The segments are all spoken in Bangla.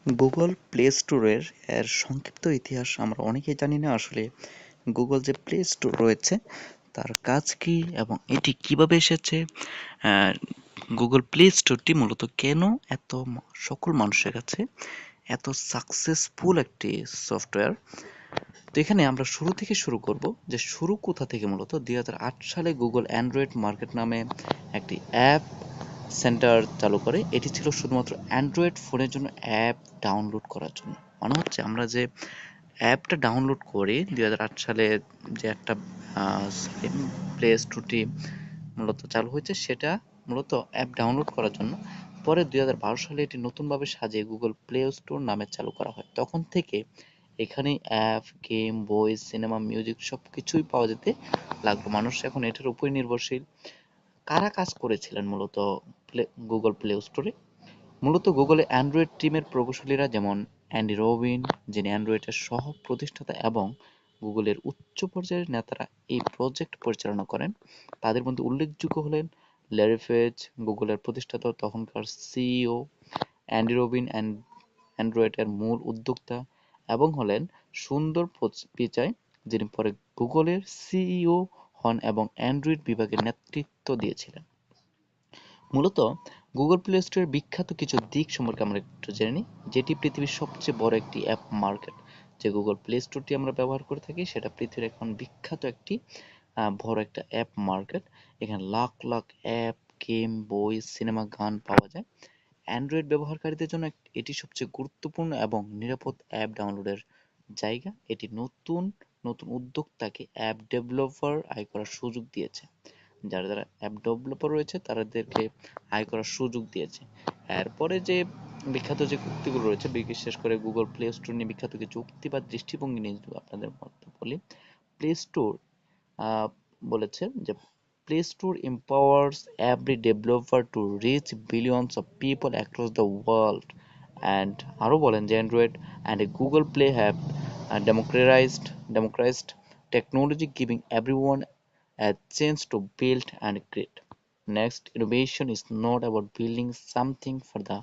গুগল প্লে স্টোরের সংক্ষিপ্ত ইতিহাস আমরা অনেকেই জানি না আসলে। গুগল যে প্লে স্টোর রয়েছে তার কাজ কি এবং এটি কিভাবে এসেছে, গুগল প্লে স্টোরটি মূলত কেন এত সকল মানুষের কাছে এত সাকসেসফুল একটি সফটওয়্যার। তো এখানে আমরা শুরু থেকে শুরু করব, যে শুরু কোথা থেকে। মূলত 2008 সালে গুগল অ্যান্ড্রয়েড মার্কেট নামে একটি অ্যাপ সেন্টার চালু করে। এটি ছিল শুধুমাত্র অ্যান্ড্রয়েড ফোনের জন্য অ্যাপ ডাউনলোড করার জন্য। মানে হচ্ছে আমরা যে অ্যাপটা ডাউনলোড করি 2008 সালে, যে একটা প্লে স্টোরটি মূলত চালু হয়েছে, সেটা মূলত অ্যাপ ডাউনলোড করার জন্য। পরে 2012 সালে এটি নতুনভাবে সাজিয়ে গুগল প্লে স্টোর নামে চালু করা হয়। তখন থেকে এখানে অ্যাপ, গেম, বই, সিনেমা, মিউজিক সবকিছুই পাওয়া যেতে লাগলো। মানুষ এখন এটার উপর নির্ভরশীল। কারা কাজ করেছিলেন মূলত গুগল প্লে স্টোরে? মূলত গুগলের অ্যান্ড্রয়েড টিমের প্রকৌশলীরা, যেমন অ্যান্ডি রবিন, যিনি অ্যান্ড্রয়েডের সহ প্রতিষ্ঠাতা, এবং গুগলের উচ্চ পর্যায়ের নেতারা এই প্রজেক্ট পরিচালনা করেন। তাদের মধ্যে উল্লেখযোগ্য হলেন ল্যারি পেজ, গুগলের প্রতিষ্ঠাতা তখনকার সিইও, অ্যান্ডি রবিন অ্যান্ড্রয়েডের মূল উদ্যোক্তা, এবং হলেন সুন্দর পিচাই, যিনি পরে গুগলের সিইও হন এবং অ্যান্ড্রয়েড বিভাগের নেতৃত্ব দিয়েছিলেন। মূলত গুগল প্লে স্টোরের বিখ্যাত কিছু দিক সম্পর্কে আমরা একটু জেনে নিই, যেটি পৃথিবীর সবচেয়ে বড় একটি অ্যাপ মার্কেট। যে গুগল প্লে স্টোরটি আমরা ব্যবহার করে থাকি সেটা পৃথিবীর এখন বিখ্যাত একটি বড় একটা অ্যাপ মার্কেট। এখানে লাখ লাখ অ্যাপ, গেম, বই, সিনেমা, গান পাওয়া যায়। অ্যান্ড্রয়েড ব্যবহারকারীদের জন্য এটি সবচেয়ে গুরুত্বপূর্ণ এবং নিরাপদ অ্যাপ ডাউনলোডের জায়গা। এটি নতুন নতুন উদ্যোক্তাকে অ্যাপ ডেভেলপার আয় করার সুযোগ দিয়েছে। যারা যারা অ্যাপ ডেভেলপার রয়েছে তাদেরকে আয় করার সুযোগ দিয়েছে। এরপরে যে বিখ্যাত যে উক্তিগুলো রয়েছে, বিশেষ করে গুগল প্লে স্টোর নিয়ে বিখ্যাত কিছু উক্তি বা দৃষ্টিভঙ্গি নিয়ে যদি আপনাদের মধ্যে বলি। প্লে স্টোর বলেছে যে play store empowers every developer to reach billions of people across the world, and আরো বলেন যে Android and Google play have democratized technology, giving everyone a chance to build and create. Next, innovation is not about building something for the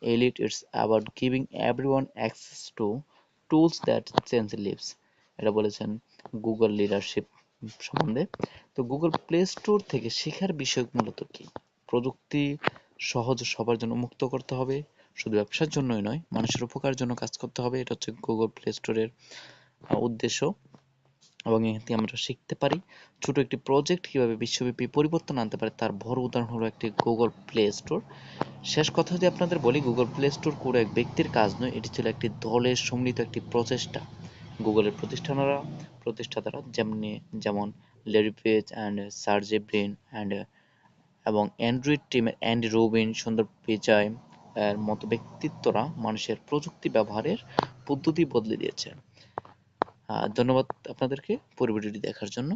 elite, it's about giving everyone access to tools that change lives. এটা বলেছেন গুগল লিডারশিপ সম্বন্ধে। তো গুগল প্লে স্টোর থেকে শেখার বিষয় মূলত কি? প্রযুক্তি সহজ সবার জন্য মুক্ত করতে হবে, শুধু ব্যবসার জন্যই নয়, মানুষের উপকারের জন্য কাজ করতে হবে। এটা হচ্ছে গুগল প্লে স্টোরের উদ্দেশ্য। এবং এখান থেকে আমরা শিখতে পারি ছোট একটি প্রজেক্ট কিভাবে বিশ্বব্যাপী পরিবর্তন আনতে পারে, তার বড় উদাহরণ হলো একটি গুগল প্লে স্টোর। শেষ কথা যদি আপনাদের বলি, গুগল প্লে স্টোর কোনো এক ব্যক্তির কাজ নয়, এটি ছিল একটি দলের সম্মিলিত একটি প্রচেষ্টা। গুগলের প্রতিষ্ঠাতারা যেমন ল্যারি পেজ অ্যান্ড সার্জে ব্রিন এবং অ্যান্ড্রয়েড টিমের অ্যান্ডি রবিন, সুন্দর পিচাই এর মতো ব্যক্তিত্বরা মানুষের প্রযুক্তি ব্যবহারের পদ্ধতি বদলে দিয়েছে। ধন্যবাদ আপনাদেরকে পুরো ভিডিওটি দেখার জন্য।